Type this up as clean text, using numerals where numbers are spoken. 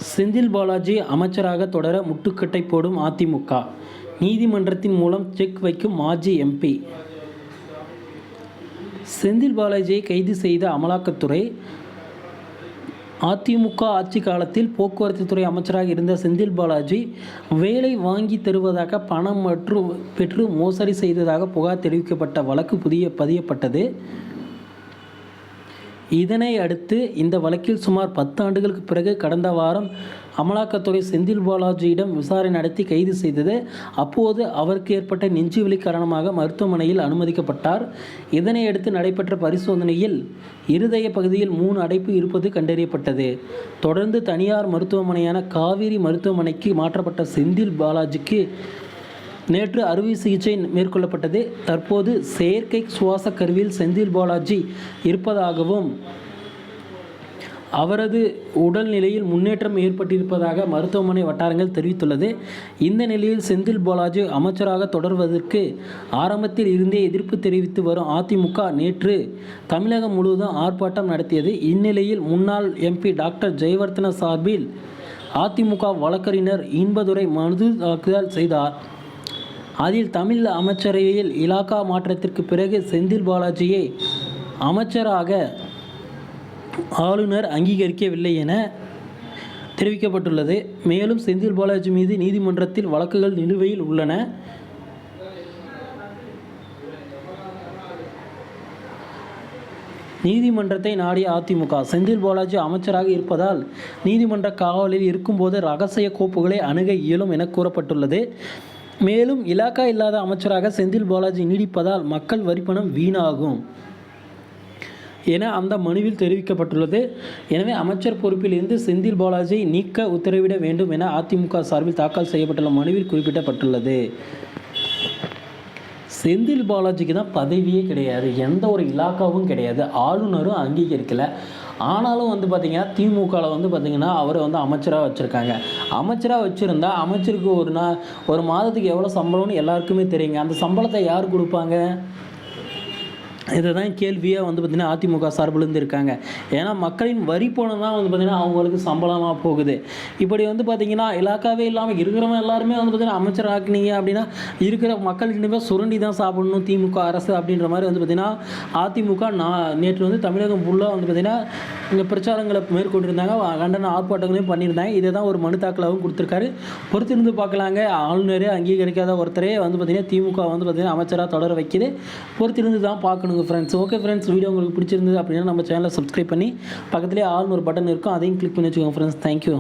செந்தில் பாலாஜி அமைச்சராக தொடர முட்டுக்கட்டை போடும் அதிமுக. நீதிமன்றத்தின் மூலம் செக் வைக்கும் மாஜி எம்பி. செந்தில் பாலாஜியை கைது செய்த அமலாக்கத்துறை. அதிமுக ஆட்சி காலத்தில் போக்குவரத்து துறை அமைச்சராக இருந்த செந்தில் பாலாஜி வேலை வாங்கி தருவதாக பணம் மற்றும் பெற்று மோசடி செய்ததாக புகார் தெரிவிக்கப்பட்ட வழக்கு பதியப்பட்டது. இதனை அடுத்து இந்த வழக்கில் சுமார் 10 ஆண்டுகளுக்கு பிறகு கடந்த வாரம் அமலாக்கத்துறை செந்தில் பாலாஜியிடம் விசாரணை நடத்தி கைது செய்தது. அப்போது அவருக்கு ஏற்பட்ட நெஞ்சுவலி காரணமாக மருத்துவமனையில் அனுமதிக்கப்பட்டார். இதனையடுத்து நடைபெற்ற பரிசோதனையில் இருதய பகுதியில் 3 அடைப்பு இருப்பது கண்டறியப்பட்டது. தொடர்ந்து தனியார் மருத்துவமனையான காவேரி மருத்துவமனைக்கு மாற்றப்பட்ட செந்தில் பாலாஜிக்கு நேற்று அறுவை சிகிச்சை மேற்கொள்ளப்பட்டது. தற்போது செயற்கை சுவாச கருவியில் செந்தில் பாலாஜி இருப்பதாகவும் அவரது உடல்நிலையில் முன்னேற்றம் ஏற்பட்டிருப்பதாக மருத்துவமனை வட்டாரங்கள் தெரிவித்துள்ளது. இந்த நிலையில் செந்தில் பாலாஜி அமைச்சராக தொடர்வதற்கு ஆரம்பத்தில் இருந்தே எதிர்ப்பு தெரிவித்து வரும் அதிமுக நேற்று தமிழகம் முழுவதும் ஆர்ப்பாட்டம் நடத்தியது. இந்நிலையில் முன்னாள் எம்பி டாக்டர் ஜெயவர்தன சார்பில் அதிமுக வழக்கறிஞர் இன்பதுரை மனு தாக்கல் செய்தார். அதில் தமிழ் அமைச்சரவையில் இலாகா மாற்றத்திற்கு பிறகு செந்தில் பாலாஜியை அமைச்சராக ஆளுநர் அங்கீகரிக்கவில்லை என தெரிவிக்கப்பட்டுள்ளது. மேலும் செந்தில் பாலாஜி மீது நீதிமன்றத்தில் வழக்குகள் நிலுவையில் உள்ளன. நீதிமன்றத்தை நாடிய அதிமுக. செந்தில் பாலாஜி அமைச்சராக இருப்பதால் நீதிமன்ற காவலில் இருக்கும்போது ரகசிய கோப்புகளை அணுக இயலும் என கூறப்பட்டுள்ளது. மேலும் இலாகா இல்லாத அமைச்சராக செந்தில் பாலாஜி நீடிப்பதால் மக்கள் வரிப்பணம் வீணாகும் என அந்த மனுவில் தெரிவிக்கப்பட்டுள்ளது. எனவே அமைச்சர் பொறுப்பில் இருந்து செந்தில் பாலாஜியை நீக்க உத்தரவிட வேண்டும் என அதிமுக சார்பில் தாக்கல் செய்யப்பட்டுள்ள மனுவில் குறிப்பிடப்பட்டுள்ளது. செந்தில் பாலாஜிக்கு தான் பதவியே கிடையாது, எந்த ஒரு இலாக்காவும் கிடையாது, ஆளுநரும் அங்கீகரிக்கலை. ஆனாலும் பார்த்திங்கன்னா திமுகவில் பார்த்திங்கன்னா அவரை அமைச்சராக வச்சுருக்காங்க. அமைச்சராக வச்சுருந்தா அமைச்சருக்கு ஒரு மாதத்துக்கு எவ்வளோ சம்பளம்னு எல்லாருக்குமே தெரியுங்க. அந்த சம்பளத்தை யார் கொடுப்பாங்க? இதை தான் கேள்வியாக பார்த்திங்கன்னா அதிமுக சார்பிலேருந்து இருக்காங்க. ஏன்னா மக்களின் வரி பணம் தான் பார்த்திங்கன்னா அவங்களுக்கு சம்பளமாக போகுது. இப்படி பார்த்திங்கன்னா இலாக்காவே இல்லாமல் இருக்கிறவங்க எல்லாருமே பார்த்திங்கன்னா அமைச்சர் ஆக்குனீங்க அப்படின்னா இருக்கிற மக்கள்கிட்ட சுரண்டி தான் சாப்பிடணும் திமுக அரசு அப்படின்ற மாதிரி பார்த்திங்கன்னா அதிமுக நேற்று தமிழகம் ஃபுல்லாக பார்த்திங்கன்னா இந்த பிரச்சாரங்களை மேற்கொண்டிருந்தாங்க. கண்டன ஆர்ப்பாட்டங்களையும் பண்ணியிருந்தாங்க. இதை தான் ஒரு மனு தாக்கலாகவும் கொடுத்துருக்காரு. பொறுத்திருந்து பார்க்கலாங்க. ஆளுநரே அங்கீகரிக்காத ஒருத்தரே பார்த்திங்கன்னா திமுக பார்த்திங்கன்னா அமைச்சராக தொடர வைக்கிது. பொறுத்திருந்து தான் பார்க்கணும் ஃப்ரெண்ட்ஸ். ஓகே ஃப்ரெண்ட்ஸ், வீடியோ உங்களுக்கு பிடிச்சிருந்தது அப்படின்னா நம்ம சேனலை சப்ஸ்கிரைப் பண்ணி பக்கத்துலேயே ஆல் ஒரு பட்டன் இருக்கும், அதையும் கிளிக் பண்ணி வச்சுக்கோங்க ஃப்ரெண்ட்ஸ். தேங்க்யூ.